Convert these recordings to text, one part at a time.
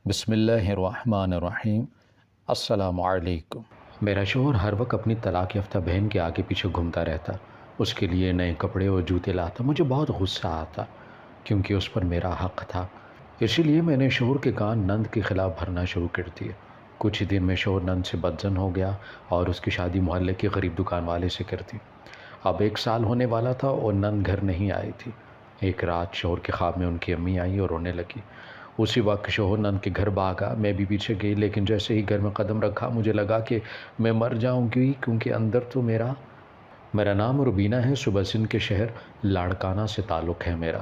بسم اللہ الرحمن الرحیم۔ السلام علیکم۔ میرا شوہر ہر وقت اپنی طلاق یافتہ بہن کے آگے پیچھے گھومتا رہتا، اس کے لیے نئے کپڑے اور جوتے لاتا۔ مجھے بہت غصہ آتا کیونکہ اس پر میرا حق تھا۔ اسی لیے میں نے شوہر کے کان نند کے خلاف بھرنا شروع کر دیے۔ کچھ ہی دن میں شوہر نند سے بدظن ہو گیا اور اس کی شادی محلے کے غریب دکان والے سے کر دی۔ اب 1 سال ہونے والا تھا اور نند گھر نہیں آئی تھی۔ ایک رات شوہر کے خواب میں ان کی امی آئی اور رونے لگی۔ اسی وقت شوہر نند کے گھر بھاگا، میں بھی پیچھے گئی، لیکن جیسے ہی گھر میں قدم رکھا مجھے لگا کہ میں مر جاؤں گی، کیونکہ اندر تو میرا نام روبینہ ہے، صبح سندھ کے شہر لاڑکانہ سے تعلق ہے میرا۔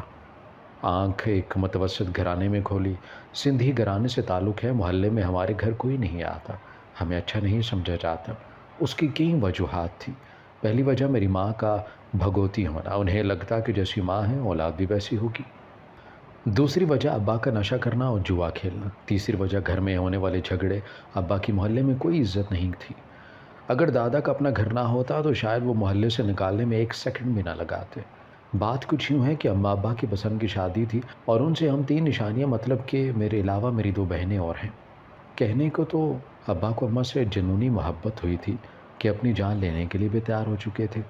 آنکھ ایک متوسط گھرانے میں کھولی۔ سندھی گھرانے سے تعلق ہے، محلے میں ہمارے گھر کوئی نہیں آتا، ہمیں اچھا نہیں سمجھا جاتا۔ اس کی کئی وجوہات تھی۔ پہلی وجہ میری ماں کا بھگوتی ہونا، انہیں لگتا کہ جیسی ماں ہے اولاد بھی ویسی ہوگی۔ دوسری وجہ ابا کا نشہ کرنا اور جوا کھیلنا۔ تیسری وجہ گھر میں ہونے والے جھگڑے، ابا کی محلے میں کوئی عزت نہیں تھی۔ اگر دادا کا اپنا گھر نہ ہوتا تو شاید وہ محلے سے نکالنے میں 1 سیکنڈ بھی نہ لگاتے۔ بات کچھ یوں ہے کہ اماں ابا کی پسند کی شادی تھی اور ان سے ہم 3 نشانیاں، مطلب کہ میرے علاوہ میری 2 بہنیں اور ہیں۔ کہنے کو تو ابا کو اماں سے جنونی محبت ہوئی تھی کہ اپنی جان لینے کے لیے بھی تیار ہو چکے تھے۔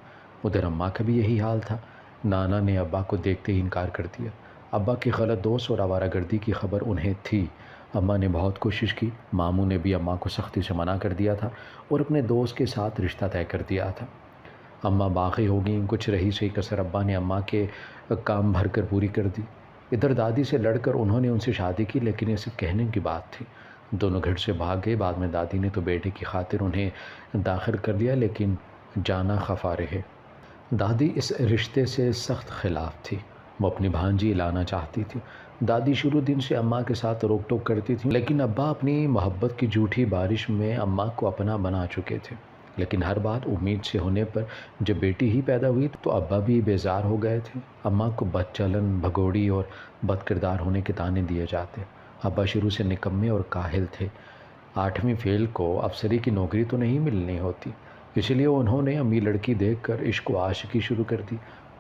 ادھر اماں کا بھی یہی حال تھا۔ نانا نے ابا کو دیکھتے ہی انکار کر دیا۔ ابا کی غلط دوست اور آوارہ گردی کی خبر انہیں تھی۔ اماں نے بہت کوشش کی، ماموں نے بھی اماں کو سختی سے منع کر دیا تھا اور اپنے دوست کے ساتھ رشتہ طے کر دیا تھا۔ اماں باغی ہو گئیں، کچھ رہی سہی کسر ابا نے اماں کے کام بھر کر پوری کر دی۔ ادھر دادی سے لڑ کر انہوں نے ان سے شادی کی، لیکن یہ صرف کہنے کی بات تھی۔ دونوں گھر سے بھاگ گئے۔ بعد میں دادی نے تو بیٹے کی خاطر انہیں داخل کر لیا، لیکن جانا خفا رہے۔ دادی اس رشتے سے سخت خلاف تھی، وہ اپنی بھانجی لانا چاہتی تھی۔ دادی شروع دن سے اماں کے ساتھ روک ٹوک کرتی تھی، لیکن ابا اپنی محبت کی جھوٹی بارش میں اماں کو اپنا بنا چکے تھے۔ لیکن ہر بات امید سے ہونے پر جب بیٹی ہی پیدا ہوئی تو ابا بھی بیزار ہو گئے تھے۔ اماں کو بد چلن، بھگوڑی اور بد کردار ہونے کے طعنے دیے جاتے۔ ابا شروع سے نکمے اور کاہل تھے۔ 8ویں فیل کو افسری کی نوکری تو نہیں ملنی ہوتی، اس لیے انہوں نے امی لڑکی دیکھ کر عشق و عاشقی شروع کر دی۔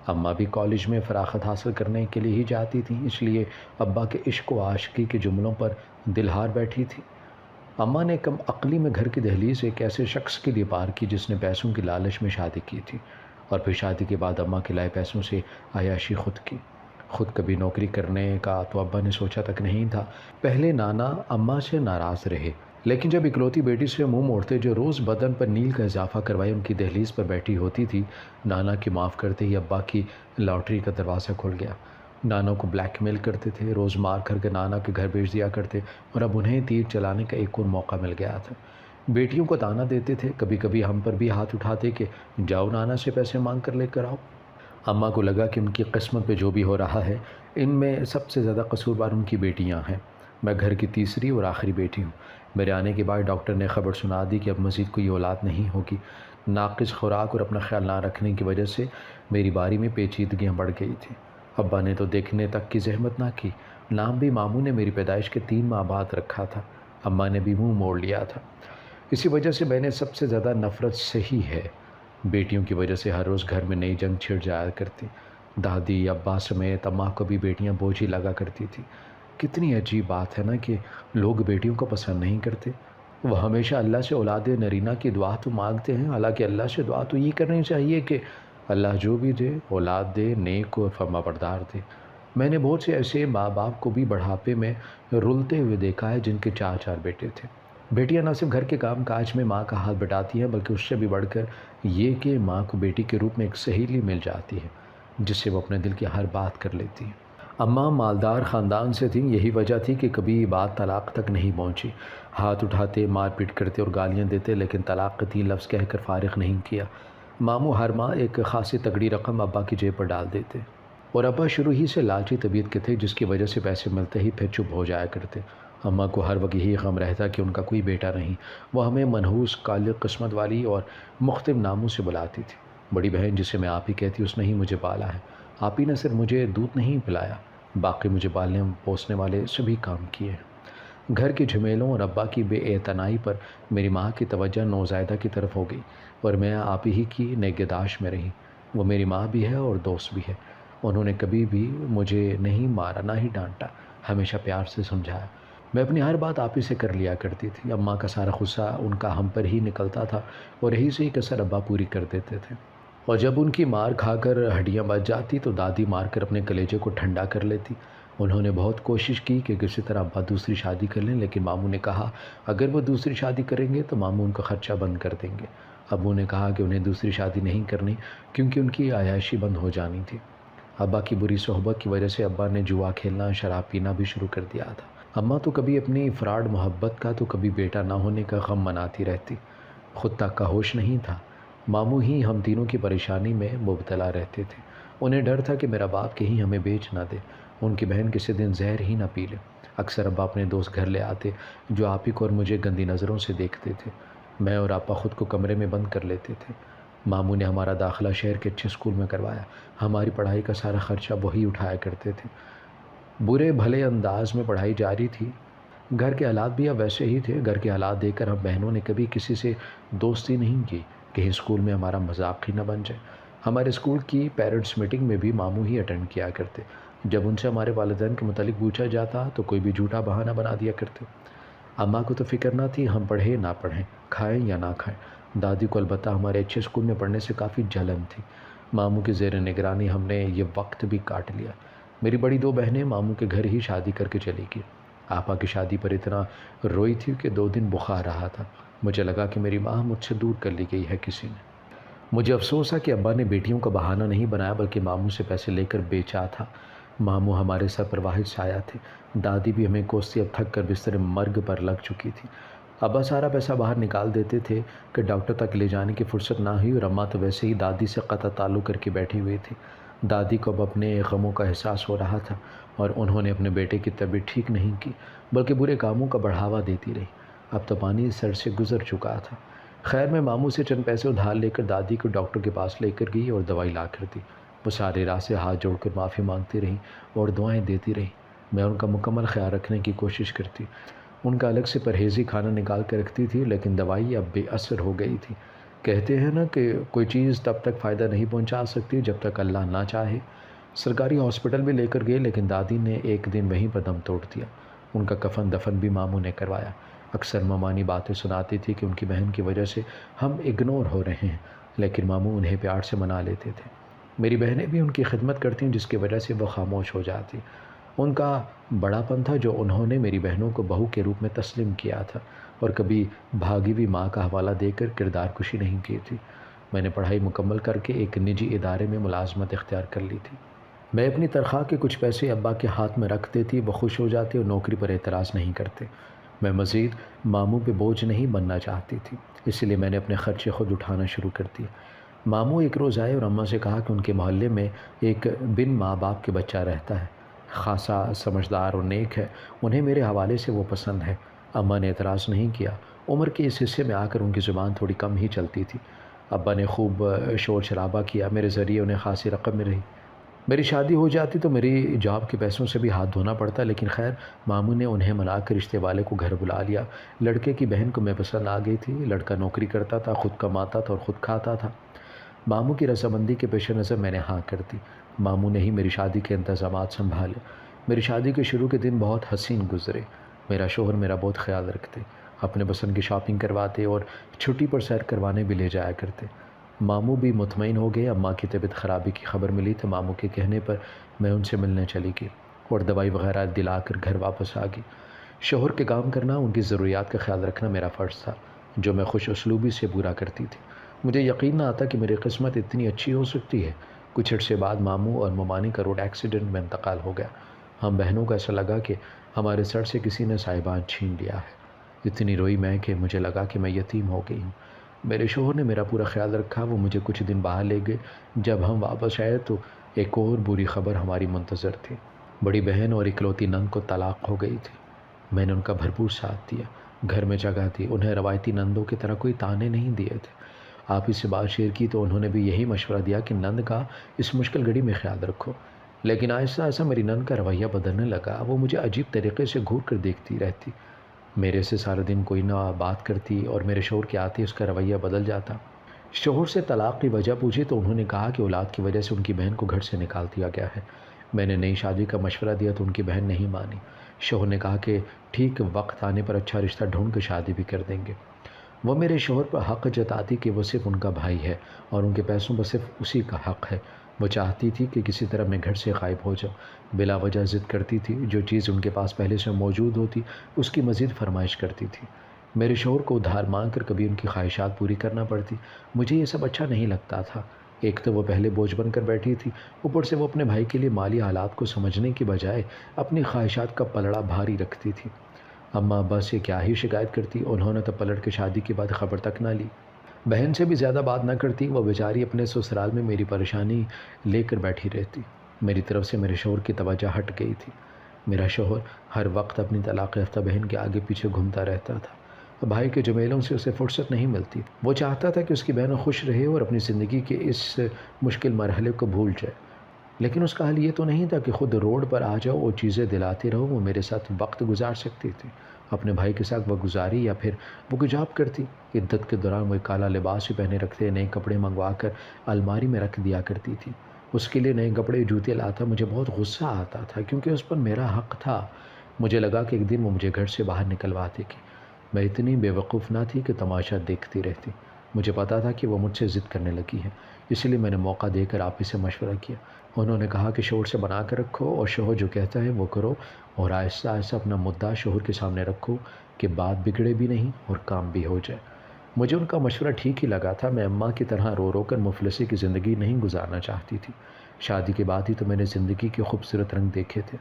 اماں بھی کالج میں فراغت حاصل کرنے کے لیے ہی جاتی تھیں، اس لیے ابا کے عشق و عاشقی کے جملوں پر دل ہار بیٹھی تھی۔ اماں نے کم عقلی میں گھر کی دہلیز ایک ایسے شخص کے لیے پار کی جس نے پیسوں کی لالچ میں شادی کی تھی، اور پھر شادی کے بعد اماں کے لائے پیسوں سے عیاشی خود کی۔ خود کبھی نوکری کرنے کا تو ابا نے سوچا تک نہیں تھا۔ پہلے نانا اماں سے ناراض رہے، لیکن جب اکلوتی بیٹی سے منہ موڑتے جو روز بدن پر نیل کا اضافہ کروائے ان کی دہلیز پر بیٹھی ہوتی تھی، نانا کی معاف کرتے ہی ابا کی لاٹری کا دروازہ کھل گیا۔ نانا کو بلیک میل کرتے تھے، روز مار کر کے نانا کے گھر بھیج دیا کرتے، اور اب انہیں تیر چلانے کا ایک اور موقع مل گیا تھا۔ بیٹیوں کو تانا دیتے تھے، کبھی کبھی ہم پر بھی ہاتھ اٹھاتے کہ جاؤ نانا سے پیسے مانگ کر لے کر آؤ۔ اماں کو لگا کہ ان کی قسمت پہ جو بھی ہو رہا ہے، ان میں سب سے زیادہ قصوروار ان کی بیٹیاں ہیں۔ میں گھر کی تیسری اور آخری بیٹی ہوں۔ میرے آنے کے بعد ڈاکٹر نے خبر سنا دی کہ اب مزید کوئی اولاد نہیں ہوگی۔ ناقص خوراک اور اپنا خیال نہ رکھنے کی وجہ سے میری باری میں پیچیدگیاں بڑھ گئی تھیں۔ ابا نے تو دیکھنے تک کی زحمت نہ کی۔ نام بھی ماموں نے میری پیدائش کے 3 ماہ بعد رکھا تھا۔ اماں نے بھی منہ موڑ لیا تھا۔ اسی وجہ سے میں نے سب سے زیادہ نفرت سہی ہے۔ بیٹیوں کی وجہ سے ہر روز گھر میں نئی جنگ چھڑ جایا کرتی۔ دادی ابا سمیت اماں کو بھی بیٹیاں بوجھ ہی لگا کرتی تھی۔ کتنی عجیب بات ہے نا کہ لوگ بیٹیوں کو پسند نہیں کرتے۔ وہ ہمیشہ اللہ سے اولاد نرینہ کی دعا تو مانگتے ہیں، حالانکہ اللہ سے دعا تو یہ کرنی چاہیے کہ اللہ جو بھی دے اولاد دے، نیک اور فرما بردار دے۔ میں نے بہت سے ایسے ماں باپ کو بھی بڑھاپے میں رلتے ہوئے دیکھا ہے جن کے 4 بیٹے تھے۔ بیٹیاں نہ صرف گھر کے کام کاج میں ماں کا ہاتھ بٹاتی ہیں، بلکہ اس سے بھی بڑھ کر یہ کہ ماں کو بیٹی کے روپ میں ایک سہیلی مل جاتی ہے جس سے وہ اپنے دل کی ہر بات کر لیتی ہیں۔ اماں مالدار خاندان سے تھیں، یہی وجہ تھی کہ کبھی بات طلاق تک نہیں پہنچی۔ ہاتھ اٹھاتے، مار پیٹ کرتے اور گالیاں دیتے، لیکن طلاق کے 3 لفظ کہہ کر فارغ نہیں کیا۔ ماموں ہر ماہ ایک خاصی تگڑی رقم ابا کی جیب پر ڈال دیتے، اور ابا شروع ہی سے لالچی طبیعت کے تھے، جس کی وجہ سے پیسے ملتے ہی پھر چپ ہو جایا کرتے۔ اماں کو ہر وقت یہی غم رہتا کہ ان کا کوئی بیٹا نہیں۔ وہ ہمیں منحوس، کالق قسمت والی اور مختلف ناموں سے بلاتی تھی۔ بڑی بہن جسے میں آپ ہی کہتی، اس نے ہی مجھے پالا ہے۔ آپ ہی نے صرف مجھے دودھ نہیں پلایا، باقی مجھے پالنے پوسنے والے سبھی کام کیے ہیں۔ گھر کے جھمیلوں اور ابا کی بے اعتنائی پر میری ماں کی توجہ نوزائیدہ کی طرف ہو گئی، اور میں آپ ہی کی نگہداشت میں رہی۔ وہ میری ماں بھی ہے اور دوست بھی ہے۔ انہوں نے کبھی بھی مجھے نہیں مارا، نہ ہی ڈانٹا، ہمیشہ پیار سے سمجھایا۔ میں اپنی ہر بات آپ ہی سے کر لیا کرتی تھی۔ اماں کا سارا غصہ ان کا ہم پر ہی نکلتا تھا اور یہی سے ہی کسر ابا پوری کر دیتے تھے۔ اور جب ان کی مار کھا کر ہڈیاں بچ جاتی تو دادی مار کر اپنے کلیجے کو ٹھنڈا کر لیتی۔ انہوں نے بہت کوشش کی کہ کسی طرح ابا دوسری شادی کر لیں، لیکن ماموں نے کہا اگر وہ دوسری شادی کریں گے تو ماموں ان کا خرچہ بند کر دیں گے۔ ابو نے کہا کہ انہیں دوسری شادی نہیں کرنی کیونکہ ان کی عیاشی بند ہو جانی تھی۔ ابا کی بری صحبت کی وجہ سے ابا نے جوا کھیلنا، شراب پینا بھی شروع کر دیا تھا۔ اماں تو کبھی اپنی فراڈ محبت کا تو کبھی بیٹا نہ ہونے کا غم مناتی رہتی، خود تک کا ہوش نہیں تھا۔ ماموں ہی ہم تینوں کی پریشانی میں مبتلا رہتے تھے۔ انہیں ڈر تھا کہ میرا باپ کہیں ہمیں بیچ نہ دے، ان کی بہن کسی دن زہر ہی نہ پی لے۔ اکثر ابا اپنے دوست گھر لے آتے جو آپ ہی کو اور مجھے گندی نظروں سے دیکھتے تھے۔ میں اور آپا خود کو کمرے میں بند کر لیتے تھے۔ ماموں نے ہمارا داخلہ شہر کے اچھے اسکول میں کروایا، ہماری پڑھائی کا سارا خرچہ وہی اٹھایا کرتے تھے۔ برے بھلے انداز میں پڑھائی جاری تھی۔ گھر کے حالات بھی اب ویسے ہی تھے۔ گھر کے حالات دیکھ کر ہم بہنوں نے کبھی کسی سے دوستی نہیں کی، کہیں اسکول میں ہمارا مذاق ہی نہ بن جائے۔ ہمارے اسکول کی پیرنٹس میٹنگ میں بھی ماموں ہی اٹینڈ کیا کرتے۔ جب ان سے ہمارے والدین کے متعلق پوچھا جاتا تو کوئی بھی جھوٹا بہانہ بنا دیا کرتے۔ اماں کو تو فکر نہ تھی ہم پڑھیں نہ پڑھیں، کھائیں یا نہ کھائیں۔ دادی کو البتہ ہمارے اچھے اسکول میں پڑھنے سے کافی جلن تھی۔ ماموں کی زیر نگرانی ہم نے یہ وقت بھی کاٹ لیا۔ میری بڑی دو بہنیں ماموں کے گھر ہی شادی کر کے چلی گئی۔ آپا کی شادی پر اتنا روئی تھی کہ 2 دن بخار رہا تھا۔ مجھے لگا کہ میری ماں مجھ سے دور کر لی گئی ہے کسی نے۔ مجھے افسوس ہے کہ ابا نے بیٹیوں کا بہانہ نہیں بنایا بلکہ ماموں سے پیسے لے کر بیچا تھا۔ ماموں ہمارے سر پر واحد سایہ تھے۔ دادی بھی ہمیں کوستی اب تھک کر بستر مرگ پر لگ چکی تھی۔ ابا سارا پیسہ باہر نکال دیتے تھے کہ ڈاکٹر تک لے جانے کی فرصت نہ ہوئی، اور اماں تو ویسے ہی دادی سے قطع تعلق کر کے بیٹھی ہوئی تھی۔ دادی کو اب اپنے غموں کا احساس ہو رہا تھا اور انہوں نے اپنے بیٹے کی طبیعت ٹھیک نہیں کی بلکہ برے کاموں کا بڑھاوا دیتی رہی۔ اب تو پانی سر سے گزر چکا تھا۔ خیر میں ماموں سے چند پیسے ادھار لے کر دادی کو ڈاکٹر کے پاس لے کر گئی اور دوائی لا کر دی۔ وہ سارے راہ سے ہاتھ جوڑ کر معافی مانگتی رہیں اور دعائیں دیتی رہیں۔ میں ان کا مکمل خیال رکھنے کی کوشش کرتی، ان کا الگ سے پرہیزی کھانا نکال کے رکھتی تھی، لیکن دوائی اب بے اثر ہو گئی تھی۔ کہتے ہیں نا کہ کوئی چیز تب تک فائدہ نہیں پہنچا سکتی جب تک اللہ نہ چاہے۔ سرکاری ہاسپٹل میں لے کر گئے لیکن دادی نے ایک دن وہیں پر دم توڑ دیا۔ ان کا کفن دفن بھی ماموں نے کروایا۔ اکثر ممانی باتیں سناتی تھی کہ ان کی بہن کی وجہ سے ہم اگنور ہو رہے ہیں، لیکن ماموں انہیں پیار سے منا لیتے تھے۔ میری بہنیں بھی ان کی خدمت کرتی جس کی وجہ سے وہ خاموش ہو جاتی۔ ان کا بڑا پن تھا جو انہوں نے میری بہنوں کو بہو کے روپ میں تسلیم کیا تھا اور کبھی بھاگی ہوئی ماں کا حوالہ دے کر کردار کشی نہیں کی تھی۔ میں نے پڑھائی مکمل کر کے ایک نجی ادارے میں ملازمت اختیار کر لی تھی۔ میں اپنی تنخواہ کے کچھ پیسے ابا کے ہاتھ میں رکھ دیتی، وہ خوش ہو جاتے اور نوکری پر اعتراض نہیں کرتے۔ میں مزید ماموں پہ بوجھ نہیں بننا چاہتی تھی، اس لیے میں نے اپنے خرچے خود اٹھانا شروع کر دیے۔ ماموں ایک روز آئے اور اماں سے کہا کہ ان کے محلے میں ایک بن ماں باپ کے بچہ رہتا ہے، خاصا سمجھدار اور نیک ہے، انہیں میرے حوالے سے وہ پسند ہے۔ اماں نے اعتراض نہیں کیا۔ عمر کے اس حصے میں آ کر ان کی زبان تھوڑی کم ہی چلتی تھی۔ ابا نے خوب شور شرابہ کیا، میرے ذریعے انہیں خاصی رقم مل رہی۔ میری شادی ہو جاتی تو میری جاب کے پیسوں سے بھی ہاتھ دھونا پڑتا، لیکن خیر ماموں نے انہیں منا کر رشتے والے کو گھر بلا لیا۔ لڑکے کی بہن کو میں پسند آ گئی تھی۔ لڑکا نوکری کرتا تھا، خود کماتا تھا اور خود کھاتا تھا۔ ماموں کی رضامندی کے پیش نظر میں نے ہاں کر دی۔ ماموں نے ہی میری شادی کے انتظامات سنبھالے۔ میری شادی کے شروع کے دن بہت حسین گزرے۔ میرا شوہر میرا بہت خیال رکھتے، اپنے پسند کی شاپنگ کرواتے اور چھٹی پر سیر کروانے بھی لے جایا کرتے۔ ماموں بھی مطمئن ہو گئے۔ اماں کی طبیعت خرابی کی خبر ملی تو ماموں کے کہنے پر میں ان سے ملنے چلی گئی اور دوائی وغیرہ دلا کر گھر واپس آ گئی۔ شوہر کے کام کرنا، ان کی ضروریات کا خیال رکھنا میرا فرض تھا، جو میں خوش اسلوبی سے پورا کرتی تھی۔ مجھے یقین نہ آتا کہ میری قسمت اتنی اچھی ہو سکتی ہے۔ کچھ عرصے بعد ماموں اور ممانی کا روڈ ایکسیڈنٹ میں انتقال ہو گیا۔ ہم بہنوں کو ایسا لگا کہ ہمارے سر سے کسی نے سائبان چھین لیا ہے۔ اتنی روئی میں کہ مجھے لگا کہ میں یتیم ہو گئی ہوں۔ میرے شوہر نے میرا پورا خیال رکھا۔ وہ مجھے کچھ دن باہر لے گئے۔ جب ہم واپس آئے تو ایک اور بری خبر ہماری منتظر تھی۔ بڑی بہن اور اکلوتی نند کو طلاق ہو گئی تھی۔ میں نے ان کا بھرپور ساتھ دیا، گھر میں جگہ دی، انہیں روایتی نندوں کی طرح کوئی تانے نہیں دیے تھے۔ آپ ہی سے بات شیئر کی تو انہوں نے بھی یہی مشورہ دیا کہ نند کا اس مشکل گھڑی میں خیال رکھو، لیکن آہستہ آہستہ میری نند کا رویہ بدلنے لگا۔ وہ مجھے عجیب طریقے سے گھور کر دیکھتی رہتی، میرے سے سارا دن کوئی نہ بات کرتی اور میرے شوہر کے آتے اس کا رویہ بدل جاتا۔ شوہر سے طلاق کی وجہ پوچھی تو انہوں نے کہا کہ اولاد کی وجہ سے ان کی بہن کو گھر سے نکال دیا گیا ہے۔ میں نے نئی شادی کا مشورہ دیا تو ان کی بہن نہیں مانی۔ شوہر نے کہا کہ ٹھیک وقت آنے پر اچھا رشتہ ڈھونڈ کے شادی بھی کر دیں گے۔ وہ میرے شوہر پر حق جتاتی کہ وہ صرف ان کا بھائی ہے اور ان کے پیسوں پر صرف اسی کا حق ہے۔ وہ چاہتی تھی کہ کسی طرح میں گھر سے غائب ہو جاؤں، بلا وجہ ضد کرتی تھی، جو چیز ان کے پاس پہلے سے موجود ہوتی اس کی مزید فرمائش کرتی تھی۔ میرے شوہر کو ادھار مانگ کر کبھی ان کی خواہشات پوری کرنا پڑتی۔ مجھے یہ سب اچھا نہیں لگتا تھا۔ ایک تو وہ پہلے بوجھ بن کر بیٹھی تھی، اوپر سے وہ اپنے بھائی کے لیے مالی حالات کو سمجھنے کی بجائے اپنی خواہشات کا پلڑا بھاری رکھتی تھی۔ اماں ابا سے کیا ہی شکایت کرتی، انہوں نے تو پلٹ کے شادی کے بعد خبر تک نہ لی۔ بہن سے بھی زیادہ بات نہ کرتی، وہ بیچاری اپنے سسرال میں میری پریشانی لے کر بیٹھی رہتی۔ میری طرف سے میرے شوہر کی توجہ ہٹ گئی تھی۔ میرا شوہر ہر وقت اپنی طلاق یافتہ بہن کے آگے پیچھے گھومتا رہتا تھا۔ بھائی کے جمیلوں سے اسے فرصت نہیں ملتی۔ وہ چاہتا تھا کہ اس کی بہن خوش رہے اور اپنی زندگی کے اس مشکل مرحلے کو بھول جائے، لیکن اس کا حل یہ تو نہیں تھا کہ خود روڈ پر آ جاؤ اور چیزیں دلاتے رہو۔ وہ میرے ساتھ وقت گزار سکتی تھی، اپنے بھائی کے ساتھ وقت گزاری، یا پھر وہ کوئی جاب کرتی۔ عدت کے دوران وہ کالا لباس بھی پہنے رکھتے، نئے کپڑے منگوا کر الماری میں رکھ دیا کرتی تھی۔ اس کے لیے نئے کپڑے جوتے لاتا، مجھے بہت غصہ آتا تھا کیونکہ اس پر میرا حق تھا۔ مجھے لگا کہ ایک دن وہ مجھے گھر سے باہر نکلوا دے گی۔ میں اتنی بے وقوف نہ تھی کہ تماشا دیکھتی رہتی۔ مجھے پتا تھا کہ وہ مجھ سے ضد کرنے لگی ہے، اس لیے میں نے موقع دے کر آپ ہی سے مشورہ کیا۔ انہوں نے کہا کہ شوہر سے بنا کر رکھو اور شوہر جو کہتا ہے وہ کرو، اور آہستہ آہستہ اپنا مدعا شوہر کے سامنے رکھو کہ بات بگڑے بھی نہیں اور کام بھی ہو جائے۔ مجھے ان کا مشورہ ٹھیک ہی لگا تھا۔ میں اماں کی طرح رو رو کر مفلسی کی زندگی نہیں گزارنا چاہتی تھی۔ شادی کے بعد ہی تو میں نے زندگی کے خوبصورت رنگ دیکھے تھے۔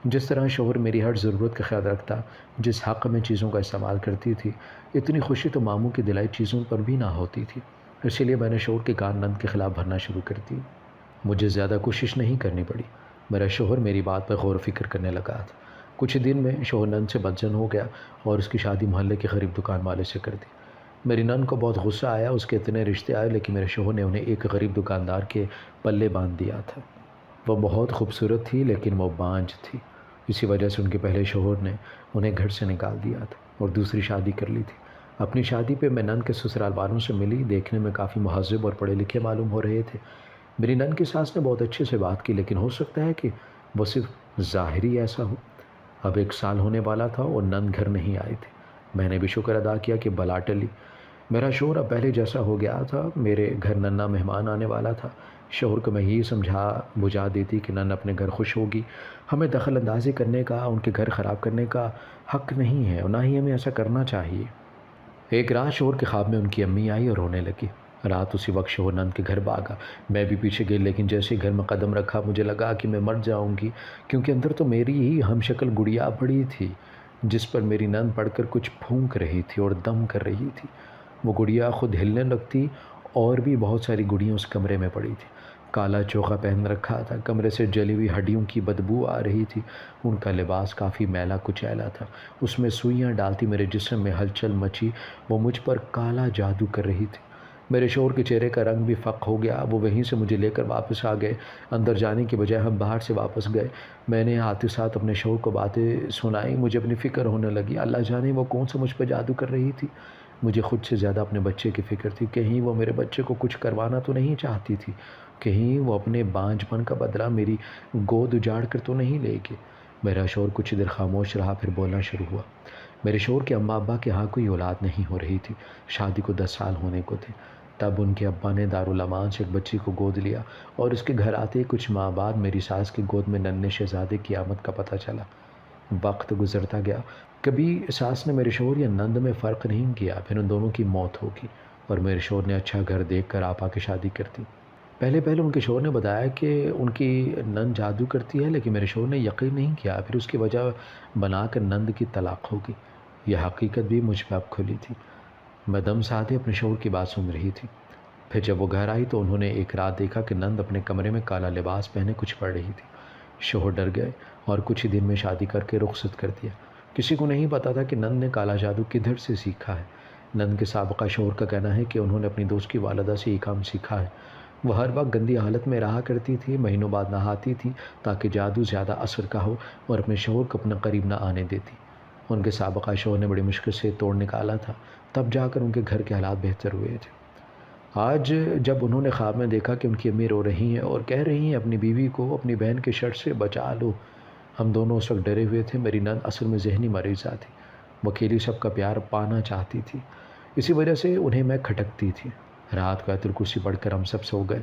جس طرح شوہر میری ہر ضرورت کا خیال رکھتا، جس حق میں چیزوں کا استعمال کرتی تھی، اتنی خوشی تو ماموں کی دلائی چیزوں پر بھی نہ ہوتی تھی۔ اسی لیے میں نے شوہر کے کان نند کے خلاف بھرنا شروع کر دی۔ مجھے زیادہ کوشش نہیں کرنی پڑی، میرا شوہر میری بات پر غور و فکر کرنے لگا تھا۔ کچھ دن میں شوہر نند سے بدزن ہو گیا اور اس کی شادی محلے کے غریب دکان والے سے کر دی۔ میری نند کو بہت غصہ آیا، اس کے اتنے رشتے آئے، لیکن میرے شوہر نے انہیں ایک غریب دکاندار کے پلے باندھ دیا تھا۔ وہ بہت خوبصورت تھی لیکن وہ بانجھ تھی، اسی وجہ سے ان کے پہلے شوہر نے انہیں گھر سے نکال دیا تھا اور دوسری شادی کر لی تھی۔ اپنی شادی پہ میں نند کے سسرال والوں سے ملی، دیکھنے میں کافی مہذب اور پڑھے لکھے معلوم ہو رہے تھے۔ میری نند کی ساس نے بہت اچھے سے بات کی، لیکن ہو سکتا ہے کہ وہ صرف ظاہری ایسا ہو۔ اب 1 سال ہونے والا تھا اور نند گھر نہیں آئی تھی۔ میں نے بھی شکر ادا کیا کہ بلا ٹلی۔ میرا شوہر اب پہلے جیسا ہو گیا تھا۔ میرے گھر ننا مہمان آنے والا تھا۔ شوہر کو میں یہی سمجھا بجھا دیتی کہ نن اپنے گھر خوش ہوگی، ہمیں دخل اندازی کرنے کا، ان کے گھر خراب کرنے کا حق نہیں ہے اور نہ ہی ہمیں ایسا کرنا چاہیے۔ ایک رات شوہر کے خواب میں ان کی امی آئی اور رونے لگی۔ رات اسی وقت شوہر نند کے گھر بھاگا، میں بھی پیچھے گئی، لیکن جیسے ہی گھر میں قدم رکھا مجھے لگا کہ میں مر جاؤں گی، کیونکہ اندر تو میری ہی ہم شکل گڑیا پڑی تھی، جس پر میری نند پڑھ کر کچھ پھونک رہی تھی اور دم کر رہی تھی۔ وہ گڑیا خود ہلنے لگتی اور بھی بہت ساری گڑیاں اس کمرے میں پڑی تھی۔ کالا چوغا پہن رکھا تھا، کمرے سے جلی ہوئی ہڈیوں کی بدبو آ رہی تھی۔ ان کا لباس کافی میلا کچیلا تھا، اس میں سوئیاں ڈالتی میرے جسم میں ہلچل مچی، وہ مجھ پر کالا جادو کر رہی تھی۔ میرے شوہر کے چہرے کا رنگ بھی فق ہو گیا، وہ وہیں سے مجھے لے کر واپس آ گئے۔ اندر جانے کی بجائے ہم باہر سے واپس گئے۔ میں نے ہاتھ ساتھ اپنے شوہر کو باتیں سنائی، مجھے اپنی فکر ہونے لگی، اللہ جانے وہ کون سا مجھ پہ جادو کر رہی تھی۔ مجھے خود سے زیادہ اپنے بچے کی فکر تھی، کہیں وہ میرے بچے کو کچھ کروانا تو نہیں چاہتی تھی، کہیں وہ اپنے بانجھ پن کا بدلہ میری گود اجاڑ کر تو نہیں لے گی۔ میرا شوہر کچھ دیر خاموش رہا، پھر بولنا شروع ہوا۔ میرے شوہر کے اماں ابا کے ہاں کوئی اولاد نہیں ہو رہی تھی، شادی کو 10 سال ہونے کو تھے۔ تب ان کے ابا نے دارالامان سے ایک بچی کو گود لیا اور اس کے گھر آتے کچھ ماہ بعد میری ساس کی گود میں ننھے شہزادے کی آمد کا پتہ چلا۔ وقت گزرتا گیا، کبھی ساس نے میرے شوہر یا نند میں فرق نہیں کیا، پھر ان دونوں کی موت ہوگی اور میرے شوہر نے اچھا گھر دیکھ کر آپا کی شادی کر دی۔ پہلے ان کے شوہر نے بتایا کہ ان کی نند جادو کرتی ہے، لیکن میرے شوہر نے یقین نہیں کیا، پھر اس کی وجہ بنا کر نند کی طلاق ہوگی۔ یہ حقیقت بھی مجھ پہ اب کھلی تھی۔ میں دم سادھے اپنے شوہر کی بات سن رہی تھی۔ پھر جب وہ گھر آئی تو انہوں نے ایک رات دیکھا کہ نند اپنے کمرے میں کالا لباس پہنے کچھ پڑھ رہی تھی۔ شوہر ڈر گئے اور کچھ ہی دن میں شادی کر کے رخصت کر دیا۔ کسی کو نہیں پتا تھا کہ نند نے کالا جادو کدھر سے سیکھا ہے۔ نند کے سابقہ شوہر کا کہنا ہے کہ انہوں نے اپنی دوست کی والدہ سے یہ کام سیکھا ہے۔ وہ ہر وقت گندی حالت میں رہا کرتی تھی، مہینوں بعد نہاتی تھی تاکہ جادو زیادہ اثر کا ہو، اور اپنے شوہر کو اپنے قریب نہ آنے دیتی۔ ان کے سابقہ شوہر نے بڑی مشکل سے توڑ نکالا تھا، تب جا کر ان کے گھر کے حالات بہتر ہوئے تھے۔ آج جب انہوں نے خواب میں دیکھا کہ ان کی امی رو رہی ہیں اور کہہ رہی ہیں اپنی بیوی کو اپنی بہن کے شر سے بچا لو، ہم دونوں اس وقت ڈرے ہوئے تھے۔ میری نند اصل میں ذہنی مریضہ تھی، وہ اکیلی سب کا پیار پانا چاہتی تھی، اسی وجہ سے انہیں میں کھٹکتی تھی۔ رات کو آیت الکرسی پڑھ کر ہم سب سو گئے۔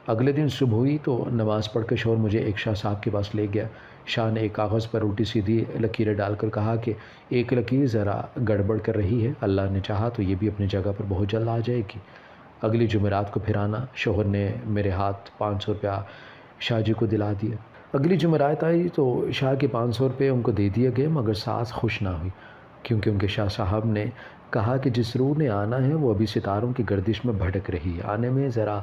اگلے دن صبح ہوئی تو نماز پڑھ کر شوہر مجھے ایک شاہ صاحب کے پاس لے گیا۔ شاہ نے ایک کاغذ پر الٹی سیدھی لکیریں ڈال کر کہا کہ ایک لکیر ذرا گڑبڑ کر رہی ہے، اللہ نے چاہا تو یہ بھی اپنی جگہ پر بہت جلد آ جائے گی۔ اگلی جمعرات کو پھر آنا۔ شوہر نے میرے ہاتھ 500 روپیہ شاہ جی کو دلا دیا۔ اگلی جمعرات آئی تو شاہ کے 500 روپے ان کو دے دیا گئے، مگر ساس خوش نہ ہوئی، کیونکہ ان کے شاہ صاحب نے کہا کہ جس روح نے آنا ہے وہ ابھی ستاروں کی گردش میں بھٹک رہی ہے، آنے میں ذرا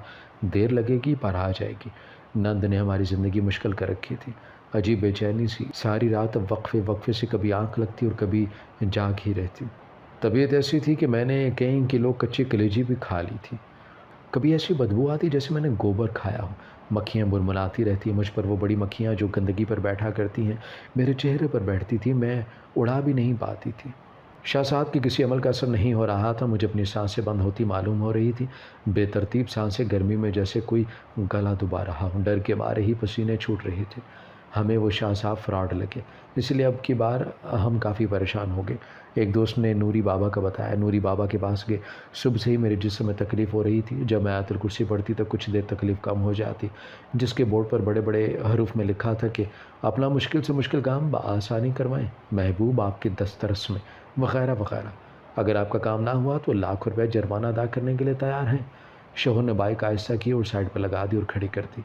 دیر لگے گی پر آ جائے گی۔ نند نے ہماری زندگی مشکل کر رکھی تھی، عجیب بے چینی سی، ساری رات وقفے سے کبھی آنکھ لگتی اور کبھی جاگ ہی رہتی۔ طبیعت ایسی تھی کہ میں نے کئی کلو کچی کلیجی بھی کھا لی تھی۔ کبھی ایسی بدبو آتی جیسے میں نے گوبر کھایا ہو۔ مکھیاں برملاتی رہتی ہیں مجھ پر، وہ بڑی مکھیاں جو گندگی پر بیٹھا کرتی ہیں میرے چہرے پر بیٹھتی تھی، میں اڑا بھی نہیں پاتی تھی۔ شاہ صاحب کی کسی عمل کا اثر نہیں ہو رہا تھا، مجھے اپنی سانسیں بند ہوتی معلوم ہو رہی تھی، بے ترتیب سانسیں، گرمی میں جیسے کوئی گلا دبا رہا ہوں، ڈر کے مارے ہی پسینے چھوٹ رہے تھے۔ ہمیں وہ شاہ صاحب فراڈ لگے، اس لیے اب کی بار ہم کافی پریشان ہو گئے۔ ایک دوست نے نوری بابا کا بتایا، نوری بابا کے پاس گئے۔ صبح سے ہی میرے جسم میں تکلیف ہو رہی تھی، جب میں آیت الکرسی پڑھتی تو کچھ دیر تکلیف کم ہو جاتی، جس کے بورڈ پر بڑے بڑے حروف میں لکھا تھا کہ اپنا مشکل سے مشکل کام بآسانی کروائیں، محبوب آپ کے دسترس میں، وغیرہ وغیرہ۔ اگر آپ کا کام نہ ہوا تو لاکھ روپے جرمانہ ادا کرنے کے لیے تیار ہیں۔ شوہر نے بائک آہستہ کی اور سائڈ پہ لگا دی اور کھڑی کر دی،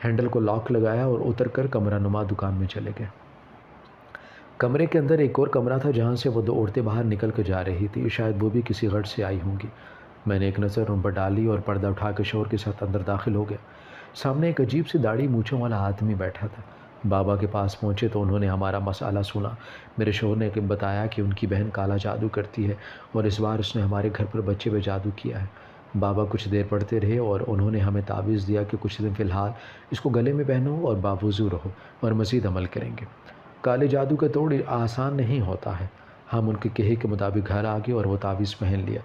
ہینڈل کو لاک لگایا اور اتر کر کمرہ نما دکان میں چلے گئے۔ کمرے کے اندر ایک اور کمرہ تھا جہاں سے وہ دو عورتیں باہر نکل کر جا رہی تھی، شاید وہ بھی کسی غرض سے آئی ہوں گی۔ میں نے ایک نظر ان پر ڈالی اور پردہ اٹھا کر شوہر کے ساتھ اندر داخل ہو گیا۔ سامنے ایک عجیب سی داڑھی مونچھوں والا آدمی بیٹھا تھا۔ بابا کے پاس پہنچے تو انہوں نے ہمارا مسئلہ سنا۔ میرے شوہر نے بتایا کہ ان کی بہن کالا جادو کرتی ہے اور اس بار اس نے ہمارے گھر پر بچے پہ جادو کیا ہے۔ بابا کچھ دیر پڑھتے رہے اور انہوں نے ہمیں تعویذ دیا کہ کچھ دن فی الحال اس کو گلے میں پہنو اور باوضو رہو اور مزید عمل کریں گے۔ کالے جادو کا توڑ آسان نہیں ہوتا ہے۔ ہم ان کے کہے کے مطابق گھر آ گئے اور وہ تعویذ پہن لیا۔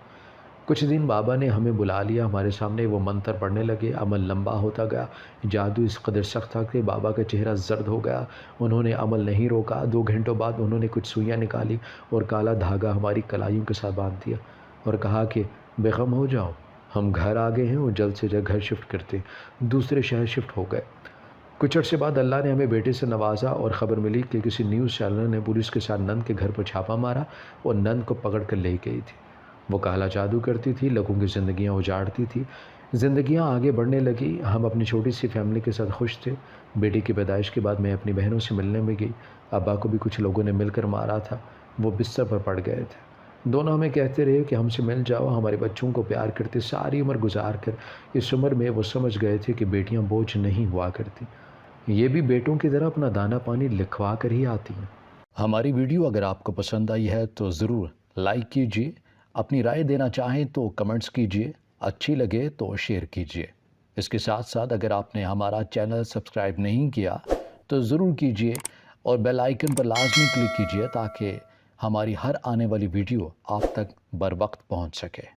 کچھ دن بابا نے ہمیں بلا لیا، ہمارے سامنے وہ منتر پڑھنے لگے، عمل لمبا ہوتا گیا، جادو اس قدر سخت تھا کہ بابا کا چہرہ زرد ہو گیا۔ انہوں نے عمل نہیں روکا، 2 گھنٹوں بعد انہوں نے کچھ سوئیاں نکالی اور کالا دھاگا ہماری کلائیوں کے ساتھ باندھ دیا اور کہا کہ بے غم ہو جاؤ، ہم گھر آ گئے ہیں اور جلد سے جلد گھر شفٹ کرتے، دوسرے شہر شفٹ ہو گئے۔ کچھ عرصے بعد اللہ نے ہمیں بیٹے سے نوازا اور خبر ملی کہ کسی نیوز چینل نے پولیس کے ساتھ نند کے گھر پر چھاپا مارا اور نند کو پکڑ کر لے گئی تھی۔ وہ کالا جادو کرتی تھی، لوگوں کی زندگیاں اجاڑتی تھی، زندگیاں آگے بڑھنے لگی۔ ہم اپنی چھوٹی سی فیملی کے ساتھ خوش تھے۔ بیٹی کی پیدائش کے بعد میں اپنی بہنوں سے ملنے میں گئی، ابا کو بھی کچھ لوگوں نے مل کر مارا تھا، وہ بستر پر پڑ گئے تھے۔ دونوں ہمیں کہتے رہے کہ ہم سے مل جاؤ، ہمارے بچوں کو پیار کرتے، ساری عمر گزار کر اس عمر میں وہ سمجھ گئے تھے کہ بیٹیاں بوجھ نہیں ہوا کرتی، یہ بھی بیٹوں کی طرح اپنا دانا پانی لکھوا کر ہی آتی ہیں۔ ہماری ویڈیو اگر آپ کو پسند آئی ہے تو ضرور لائک کیجیے، اپنی رائے دینا چاہیں تو کمنٹس کیجیے، اچھی لگے تو شیئر کیجیے۔ اس کے ساتھ ساتھ اگر آپ نے ہمارا چینل سبسکرائب نہیں کیا تو ضرور کیجیے اور بیل آئیکن پر لازمی کلک کیجیے تاکہ ہماری ہر آنے والی ویڈیو آپ تک بر وقت پہنچ سکے۔